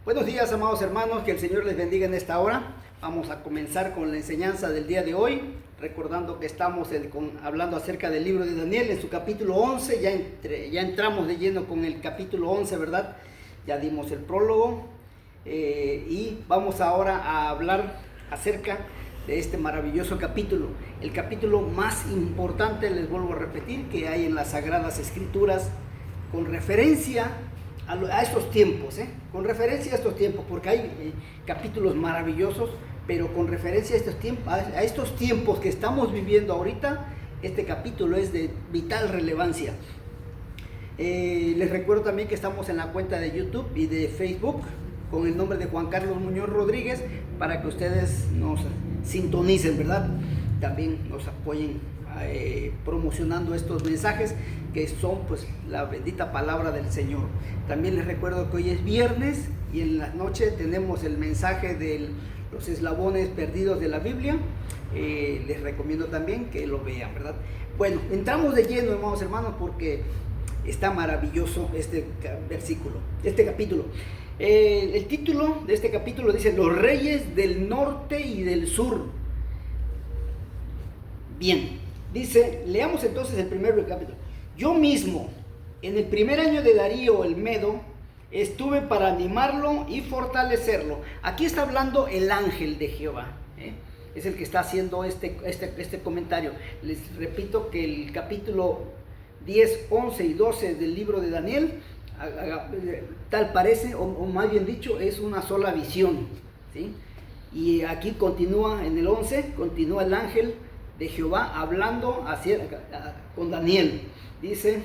Buenos días, amados hermanos, que el Señor les bendiga en esta hora. Vamos a comenzar con la enseñanza del día de hoy, recordando que estamos hablando acerca del libro de Daniel en su capítulo 11. Ya entramos de lleno con el capítulo 11, ¿verdad? Ya dimos el prólogo y vamos ahora a hablar acerca de este maravilloso capítulo, el capítulo más importante, les vuelvo a repetir, que hay en las Sagradas Escrituras con referencia a estos tiempos, con referencia a estos tiempos, porque hay capítulos maravillosos, pero con referencia a estos tiempos que estamos viviendo ahorita, este capítulo es de vital relevancia. Les recuerdo también que estamos en la cuenta de YouTube y de Facebook con el nombre de Juan Carlos Muñoz Rodríguez, para que ustedes nos sintonicen, ¿verdad? También nos apoyen promocionando estos mensajes que son pues la bendita palabra del Señor. También les recuerdo que hoy es viernes y en la noche tenemos el mensaje de los eslabones perdidos de la Biblia. Les recomiendo también que lo vean, ¿verdad? Bueno, entramos de lleno, hermanos, porque está maravilloso este capítulo. El título de este capítulo dice: Los reyes del norte y del sur. Bien, dice, leamos entonces el primer capítulo. Yo mismo, en el primer año de Darío el Medo, estuve para animarlo y fortalecerlo. Aquí está hablando el ángel de Jehová, es el que está haciendo este comentario. Les repito que el capítulo 10, 11 y 12 del libro de Daniel, tal parece, o más bien dicho, es una sola visión, ¿sí? Y aquí continúa, en el 11, continúa el ángel de Jehová hablando con Daniel. Dice,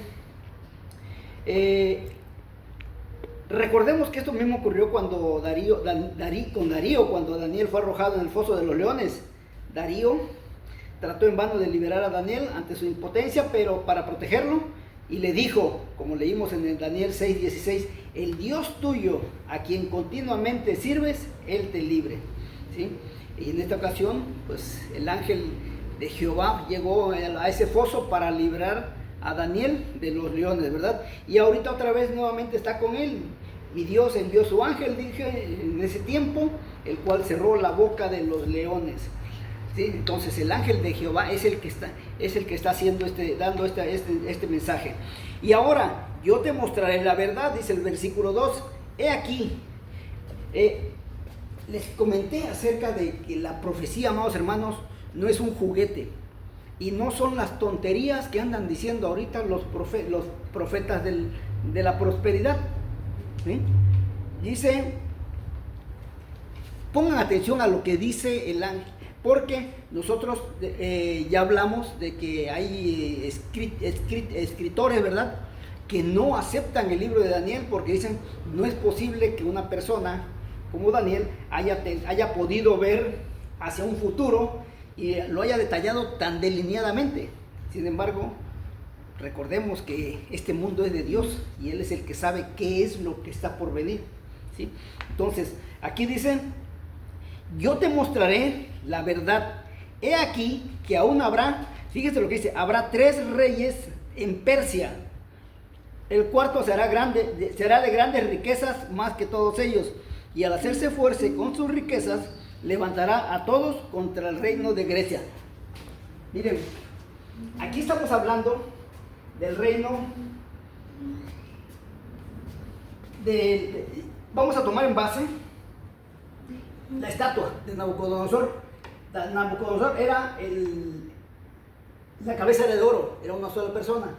recordemos que esto mismo ocurrió cuando cuando Daniel fue arrojado en el foso de los leones. Darío trató en vano de liberar a Daniel ante su impotencia, pero para protegerlo, y le dijo, como leímos en el Daniel 6:16, el Dios tuyo, a quien continuamente sirves, Él te libre, ¿sí? Y en esta ocasión, pues el ángel de Jehová llegó a ese foso para librar a Daniel de los leones, ¿verdad? Y ahorita otra vez nuevamente está con él. Y Dios envió su ángel, dije, en ese tiempo, el cual cerró la boca de los leones, ¿sí? Entonces el ángel de Jehová es el que está haciendo dando este mensaje. Y ahora yo te mostraré la verdad, dice el versículo 2. He aquí, les comenté acerca de que la profecía, amados hermanos, no es un juguete, y no son las tonterías que andan diciendo ahorita los profetas de la prosperidad, ¿sí? Dice, pongan atención a lo que dice el ángel, porque nosotros ya hablamos de que hay escritores, ¿verdad?, que no aceptan el libro de Daniel porque dicen, no es posible que una persona como Daniel haya podido ver hacia un futuro y lo haya detallado tan delineadamente. Sin embargo, recordemos que este mundo es de Dios y Él es el que sabe qué es lo que está por venir, ¿sí? Entonces, aquí dice, yo te mostraré la verdad. He aquí que aún habrá, fíjese lo que dice, habrá 3 reyes en Persia. El cuarto será de grandes riquezas más que todos ellos, y al hacerse fuerte con sus riquezas, levantará a todos contra el reino de Grecia. Miren, aquí estamos hablando del reino vamos a tomar en base la estatua de Nabucodonosor. Nabucodonosor era la cabeza era de oro, era una sola persona,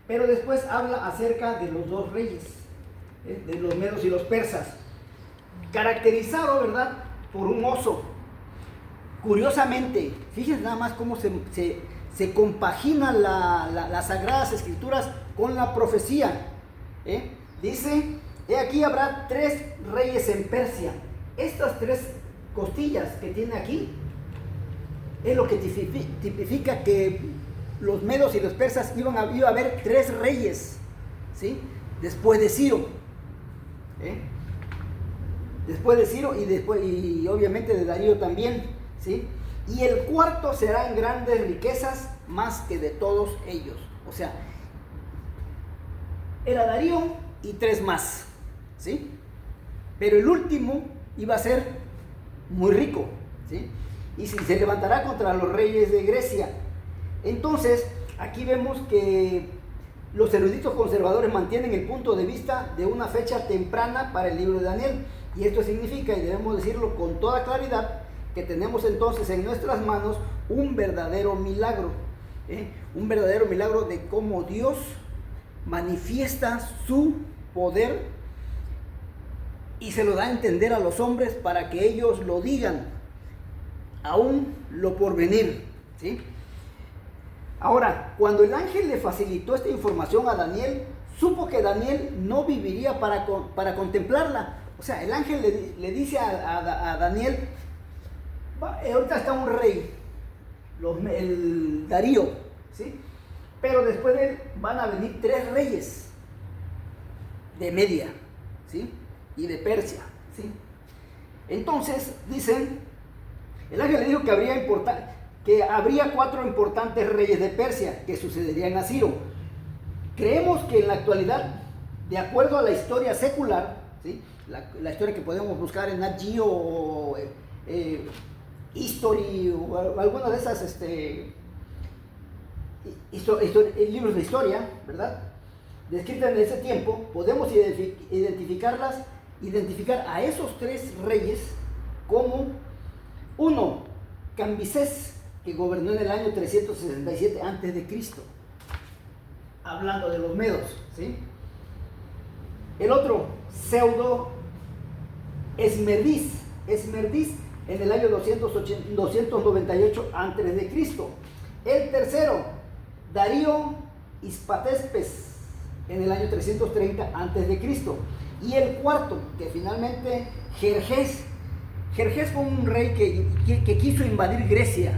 pero después habla acerca de los 2 reyes, de los medos y los persas, caracterizado, ¿verdad?, por un oso. Curiosamente, fíjense nada más cómo se compagina las Sagradas Escrituras con la profecía, Dice, he aquí habrá 3 reyes en Persia. Estas 3 costillas que tiene aquí es lo que tipifica que los medos y los persas iba a haber 3 reyes, ¿sí?, después de Ciro, después de Ciro y obviamente de Darío también, ¿sí? Y el cuarto será en grandes riquezas más que de todos ellos. O sea, era Darío y 3 más, ¿sí? pero el último iba a ser muy rico, ¿sí? Y se levantará contra los reyes de Grecia. Entonces, aquí vemos que los eruditos conservadores mantienen el punto de vista de una fecha temprana para el libro de Daniel. Y esto significa, y debemos decirlo con toda claridad, que tenemos entonces en nuestras manos un verdadero milagro. Un verdadero milagro de cómo Dios manifiesta su poder y se lo da a entender a los hombres para que ellos lo digan, aún lo por venir, ¿sí? Ahora, cuando el ángel le facilitó esta información a Daniel, supo que Daniel no viviría para contemplarla. O sea, el ángel le dice a Daniel, ahorita está un rey, el Darío, ¿sí? Pero después de él van a venir 3 reyes de Media, ¿sí? Y de Persia, ¿sí? Entonces, dicen, el ángel le dijo que habría 4 importantes reyes de Persia que sucederían a Ciro. Creemos que en la actualidad, de acuerdo a la historia secular, ¿sí? La historia que podemos buscar en Nat Geo o History o alguna de esas libros de historia, ¿verdad? Descritas en ese tiempo, podemos identificar a esos 3 reyes como uno, Cambises, que gobernó en el año 367 a.C., hablando de los medos, ¿sí? El otro, Pseudo Esmerdis en el año 298 a.C. El tercero, Darío Hispatespes en el año 330 a.C. Y el cuarto, que finalmente, Jerjes. Jerjes fue un rey que quiso invadir Grecia,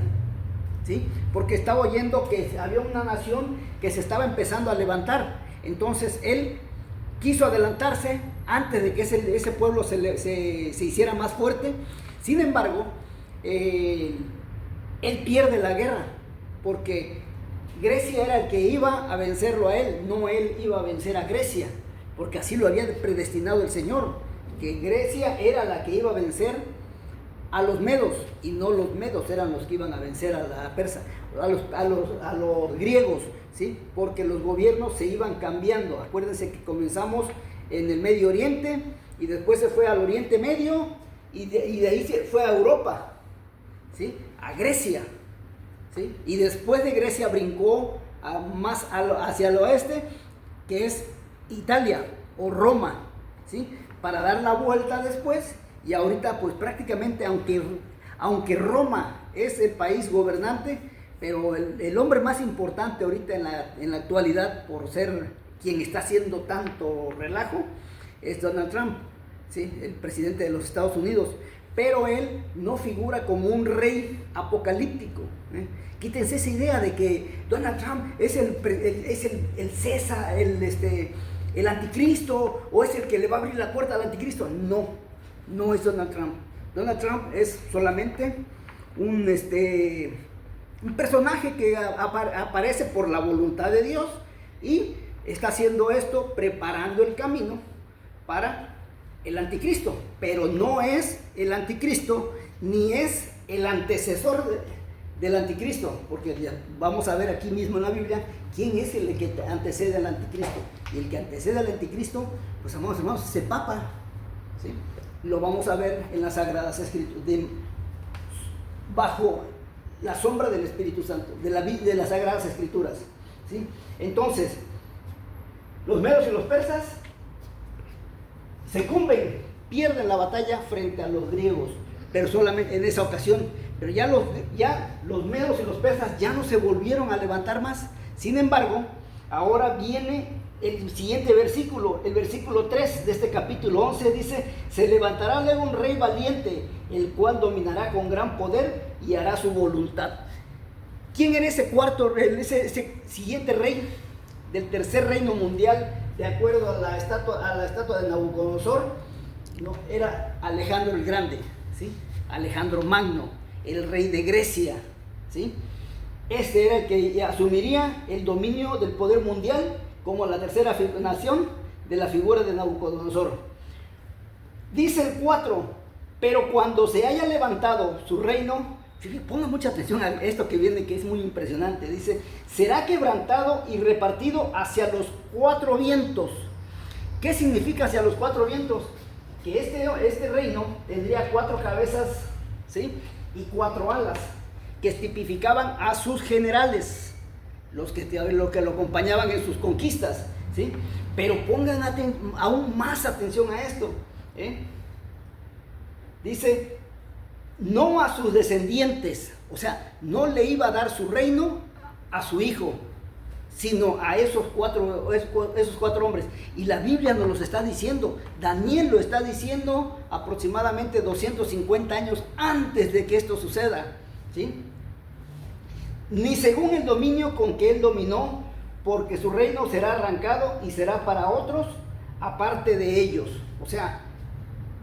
¿sí? Porque estaba oyendo que había una nación que se estaba empezando a levantar. Entonces él quiso adelantarse antes de que ese pueblo se hiciera más fuerte. Sin embargo, él pierde la guerra, porque Grecia era el que iba a vencerlo a él, no él iba a vencer a Grecia, porque así lo había predestinado el Señor, que Grecia era la que iba a vencer a los medos, y no los medos eran los que iban a vencer a la persa, a los griegos, ¿sí? Porque los gobiernos se iban cambiando. Acuérdense que comenzamos en el Medio Oriente, y después se fue al Oriente Medio, y de ahí se fue a Europa, ¿sí? A Grecia, ¿sí? Y después de Grecia brincó más hacia el oeste, que es Italia o Roma, ¿sí? Para dar la vuelta después. Y ahorita pues prácticamente, aunque Roma es el país gobernante, pero el hombre más importante ahorita en la actualidad, por ser quien está haciendo tanto relajo, es Donald Trump, ¿sí? El presidente de los Estados Unidos. Pero él no figura como un rey apocalíptico, ¿eh? Quítense esa idea de que Donald Trump es el César, el anticristo, o es el que le va a abrir la puerta al anticristo. No es Donald Trump. Donald Trump es solamente un personaje que aparece por la voluntad de Dios, y está haciendo esto preparando el camino para el anticristo, pero no es el anticristo ni es el antecesor del anticristo, porque vamos a ver aquí mismo en la Biblia quién es el que antecede al anticristo. Y el que antecede al anticristo, pues amados hermanos, es el Papa, ¿sí? Lo vamos a ver en las Sagradas Escrituras, bajo la sombra del Espíritu Santo, de las Sagradas Escrituras, ¿sí? Entonces, los medos y los persas pierden la batalla frente a los griegos, pero solamente en esa ocasión. Pero ya los medos y los persas ya no se volvieron a levantar más. Sin embargo, ahora viene el siguiente versículo, el versículo 3 de este capítulo 11, dice: se levantará luego un rey valiente, el cual dominará con gran poder y hará su voluntad. ¿Quién era ese ese siguiente rey del tercer reino mundial, de acuerdo a la estatua de Nabucodonosor? No, era Alejandro el Grande, ¿sí? Alejandro Magno, el rey de Grecia, ¿sí? Este era el que asumiría el dominio del poder mundial como la tercera nación de la figura de Nabucodonosor. Dice el 4, pero cuando se haya levantado su reino, pongan mucha atención a esto que viene, que es muy impresionante. Dice, será quebrantado y repartido hacia los 4 vientos. ¿Qué significa hacia los 4 vientos? Que este reino tendría 4 cabezas, ¿sí? Y 4 alas, que tipificaban a sus generales, los que lo acompañaban en sus conquistas, ¿sí? Pero pongan aún más atención a esto, Dice, no a sus descendientes, o sea, no le iba a dar su reino a su hijo, sino a esos cuatro hombres. Y la Biblia nos los está diciendo, Daniel lo está diciendo aproximadamente 250 años antes de que esto suceda, ¿sí? Ni según el dominio con que él dominó, porque su reino será arrancado y será para otros aparte de ellos. O sea,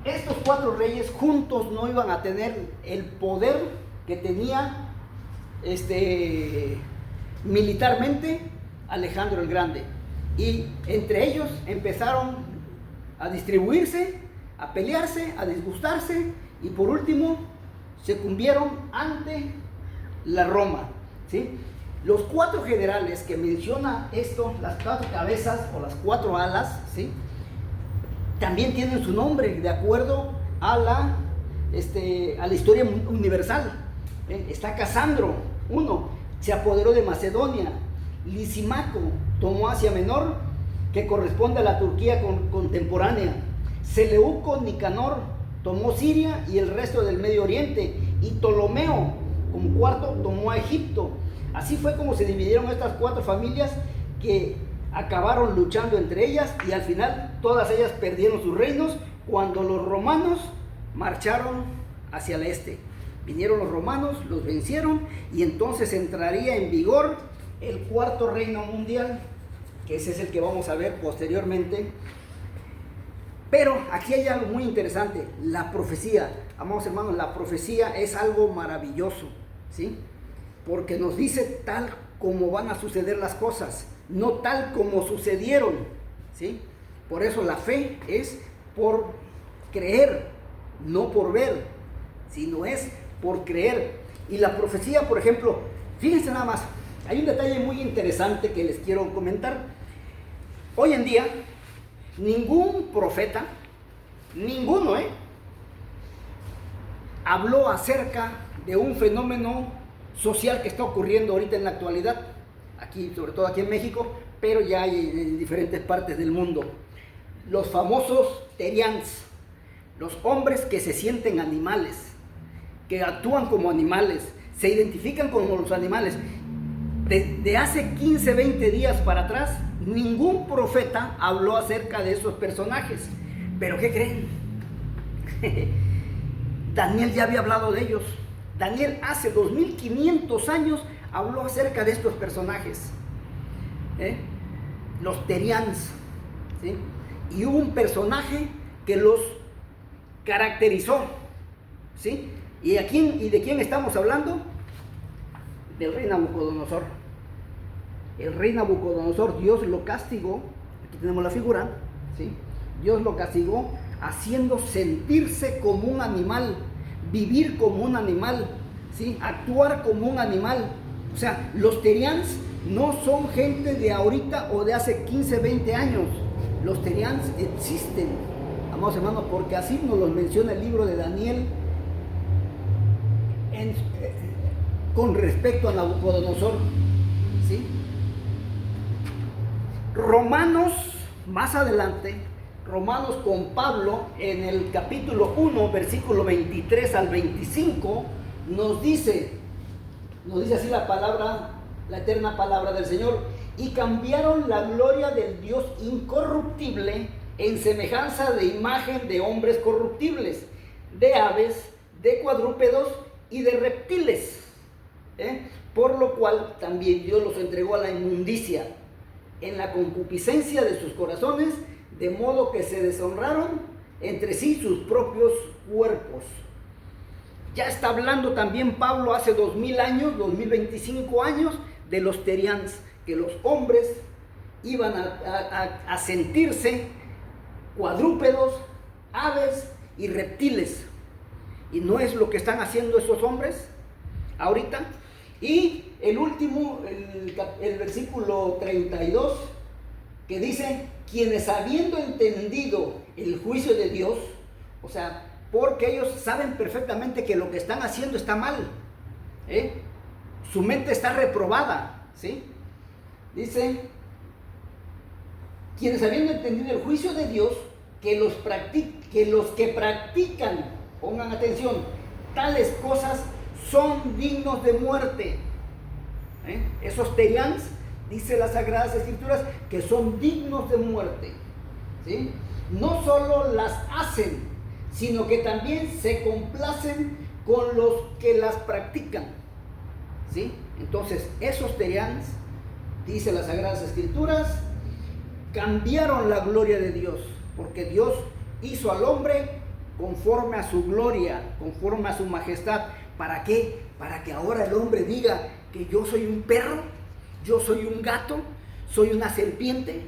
estos 4 reyes juntos no iban a tener el poder que tenía militarmente Alejandro el Grande. Y entre ellos empezaron a distribuirse, a pelearse, a disgustarse, y por último sucumbieron ante la Roma, ¿sí? Los 4 generales que menciona esto, las 4 cabezas o las 4 alas, ¿sí? También tienen su nombre de acuerdo a la historia universal. Está Casandro, uno, se apoderó de Macedonia. Lisimaco tomó Asia Menor, que corresponde a la Turquía contemporánea. Seleuco Nicanor tomó Siria y el resto del Medio Oriente. Y Ptolomeo, como cuarto, tomó a Egipto. Así fue como se dividieron estas 4 familias, que acabaron luchando entre ellas, y al final todas ellas perdieron sus reinos cuando los romanos marcharon hacia el este. Vinieron los romanos, los vencieron, y entonces entraría en vigor el 4º reino mundial, que ese es el que vamos a ver posteriormente. Pero aquí hay algo muy interesante, la profecía. Amados hermanos, la profecía es algo maravilloso, ¿sí? Porque nos dice tal como van a suceder las cosas, no tal como sucedieron, ¿sí? Por eso la fe es por creer, no por ver, sino es por creer. Y la profecía, por ejemplo, fíjense nada más, hay un detalle muy interesante que les quiero comentar. Hoy en día, ningún profeta, ninguno, habló acerca de un fenómeno social que está ocurriendo ahorita en la actualidad, aquí, sobre todo aquí en México, pero ya hay en diferentes partes del mundo. Los famosos terians, los hombres que se sienten animales, que actúan como animales, se identifican como los animales. De hace 15, 20 días para atrás, ningún profeta habló acerca de esos personajes. ¿Pero qué creen? Daniel ya había hablado de ellos. Daniel hace 2500 años habló acerca de estos personajes, los terians, ¿sí? Y hubo un personaje que los caracterizó, ¿sí? ¿Y de quién estamos hablando? Del rey Nabucodonosor. El rey Nabucodonosor, Dios lo castigó, aquí tenemos la figura, ¿sí? Dios lo castigó haciendo sentirse como un animal, vivir como un animal, ¿sí? Actuar como un animal. O sea, los terians no son gente de ahorita o de hace 15, 20 años. Los terians existen, amados hermanos, porque así nos los menciona el libro de Daniel con respecto a Nabucodonosor, ¿sí? Romanos, más adelante, Romanos con Pablo, en el capítulo 1, versículo 23 al 25, nos dice así la palabra, la eterna palabra del Señor: y cambiaron la gloria del Dios incorruptible en semejanza de imagen de hombres corruptibles, de aves, de cuadrúpedos y de reptiles, por lo cual también Dios los entregó a la inmundicia en la concupiscencia de sus corazones, de modo que se deshonraron entre sí sus propios cuerpos. Ya está hablando también Pablo hace 2000 años, 2025 años, de los terians, que los hombres iban a sentirse cuadrúpedos, aves y reptiles. Y no es lo que están haciendo esos hombres ahorita. Y el último, el versículo 32, que dice, quienes habiendo entendido el juicio de Dios, o sea, porque ellos saben perfectamente que lo que están haciendo está mal, su mente está reprobada, ¿sí? Dice, quienes habiendo entendido el juicio de Dios, que los que practican, pongan atención, tales cosas son dignos de muerte. Esos terians, dice las Sagradas Escrituras, que son dignos de muerte, ¿sí? No solo las hacen, sino que también se complacen con los que las practican, ¿sí? Entonces, esos terians, dice las Sagradas Escrituras, cambiaron la gloria de Dios, porque Dios hizo al hombre conforme a su gloria, conforme a su majestad. ¿Para qué? Para que ahora el hombre diga que yo soy un perro, yo soy un gato, soy una serpiente.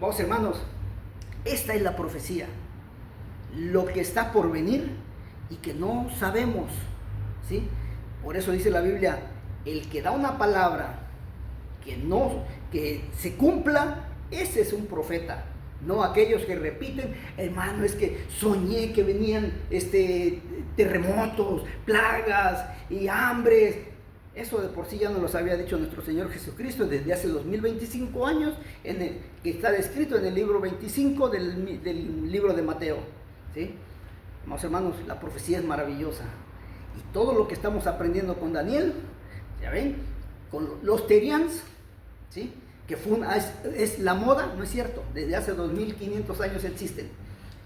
Vamos, hermanos, esta es la profecía, lo que está por venir y que no sabemos, ¿sí? Por eso dice la Biblia, el que da una palabra que se cumpla, ese es un profeta. No aquellos que repiten, hermano, es que soñé que venían terremotos, plagas y hambres. Eso de por sí ya nos los había dicho nuestro Señor Jesucristo desde hace 2025 años, que está descrito en el libro 25 del libro de Mateo, ¿sí? Vamos, hermanos, la profecía es maravillosa. Y todo lo que estamos aprendiendo con Daniel, ya ven, con los terians, ¿sí? Que es la moda, no es cierto, desde hace 2500 años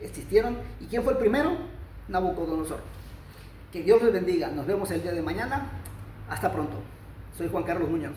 existieron. ¿Y quién fue el primero? Nabucodonosor. Que Dios les bendiga, nos vemos el día de mañana, hasta pronto. Soy Juan Carlos Muñoz.